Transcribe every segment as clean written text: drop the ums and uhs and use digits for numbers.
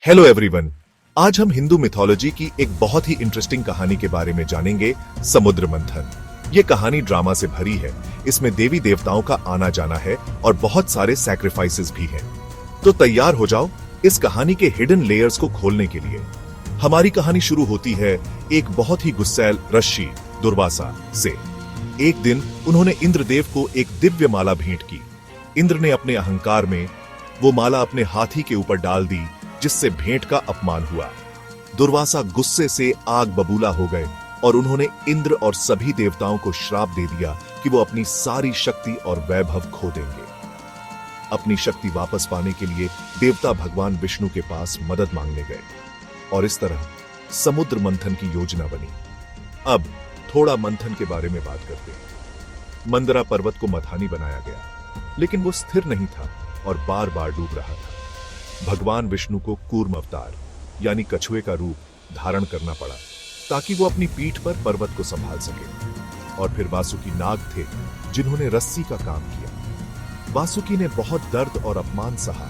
Hello everyone. आज हम Hindu mythology की एक बहुत ही इंटरेस्टिंग कहानी के बारे में जानेंगे, समुद्र मंथन। ये कहानी ड्रामा से भरी है। इसमें देवी देवताओं का आना जाना है और बहुत सारे सैक्रिफाइसेस भी हैं। तो तैयार हो जाओ इस कहानी के हिडन लेयर्स को खोलने के लिए। हमारी कहानी शुरू होती है एक बहुत ही गुस्सैल ऋषि दुर्वासा से। एक दिन उन्होंने इंद्रदेव को एक दिव्य माला भेंट की। इंद्र ने अपने अहंकार में वो माला अपने हाथी के ऊपर डाल दी, जिससे भेंट का अपमान हुआ। दुर्वासा गुस्से से आग बबूला हो गए और उन्होंने इंद्र और सभी देवताओं को श्राप दे दिया कि वो अपनी सारी शक्ति और वैभव खो देंगे। अपनी शक्ति वापस पाने के लिए देवता भगवान विष्णु के पास मदद मांगने गए और इस तरह समुद्र मंथन की योजना बनी। अब थोड़ा मंथन के बारे में बात करते हैं। मंदरा पर्वत को मथानी बनाया गया, लेकिन वो स्थिर नहीं था और बार बार डूब रहा था। भगवान विष्णु को कूर्म अवतार यानी कछुए का रूप धारण करना पड़ा ताकि वो अपनी पीठ पर पर्वत को संभाल सके। और फिर वासुकी नाग थे जिन्होंने रस्सी का काम किया। वासुकी ने बहुत दर्द और अपमान सहा,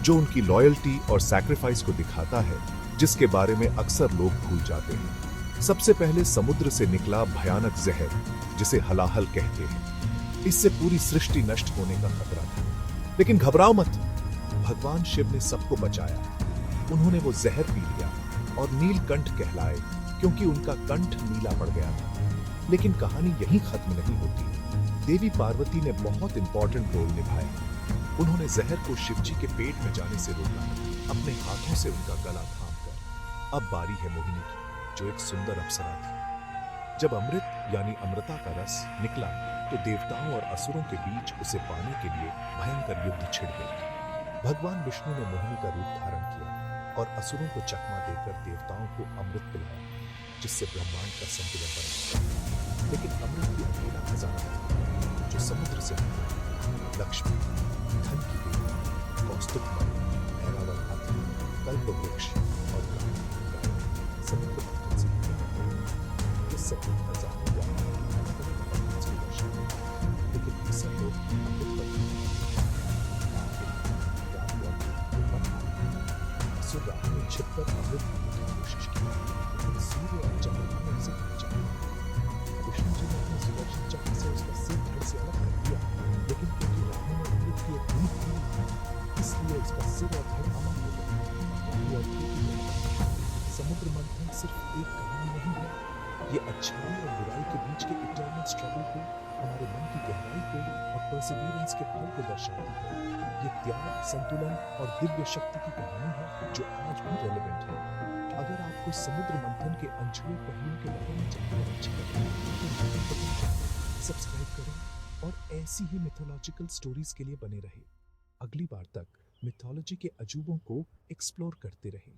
जो उनकी लॉयल्टी और सैक्रिफाइस को दिखाता है, जिसके बारे में अक्सर लोग भूल जाते हैं। सबसे पहले समुद्र से निकला भयानक जहर, जिसे हलाहल कहते हैं। इससे पूरी सृष्टि नष्ट होने का खतरा था। लेकिन घबराओ मत, भगवान शिव ने सबको बचाया। उन्होंने वो जहर पी लिया और नीलकंठ कहलाए, क्योंकि उनका कंठ नीला पड़ गया था। लेकिन कहानी यहीं खत्म नहीं होती। देवी पार्वती ने बहुत इंपॉर्टेंट रोल निभाया। उन्होंने जहर को शिवजी के पेट में जाने से रोका, अपने हाथों से उनका गला थामकर। अब बारी है मोहिनी की, जो एक सुंदर अप्सरा थी। जब अमृत यानी अमृता का रस निकला, तो देवताओं और असुरों के बीच उसे पाने के लिए भयंकर युद्ध छिड़ गया। भगवान विष्णु ने मोहिनी का रूप धारण किया और असुरों को चकमा देकर देवताओं को अमृत पिलाया, जिससे ब्रह्मांड का संतुलन बना। लेकिन अमृत की अकेला खजाना था, जो समुद्र से निकला। लक्ष्मी, धन की देवी, कौस्तुभमणि, ऐरावत हाथी, कल्पवृक्ष और समुद्र मंथन से निकला। ये सभी खजाने लेकिन ये सब लोग अमृत पर ने छिपकर अमृत पीने की कोशिश की, लेकिन सूर्य और चंद्रमा ने उसे बचाया। विष्णु जी ने अपने सुदर्शन चक्र से उसका सिर धड़ से अलग कर दिया, लेकिन क्योंकि राहु में अमृत की एक बूंद थी, इसलिए उसका सिर और धड़ अमर हो गए। समुद्र मंथन सिर्फ एक कहानी नहीं है, ये अच्छाई और बुराई के बीच के इटर्नल स्ट्रगल को, हमारे मन की गहराई को और परसिवियरेंस के फल को दर्शाती है। ये त्याग, संतुलन और दिव्य शक्ति की कहानी है, जो आज भी रेलेवेंट है। अगर आपको समुद्र मंथन के अनछुए पहलुओं के बारे में जानना अच्छा लगे, तो सब्सक्राइब करें और ऐसी ही मिथोलॉजिकल स्टोरीज के लिए बने रहे। अगली बार तक मिथोलॉजी के अजूबों को एक्सप्लोर करते रहें।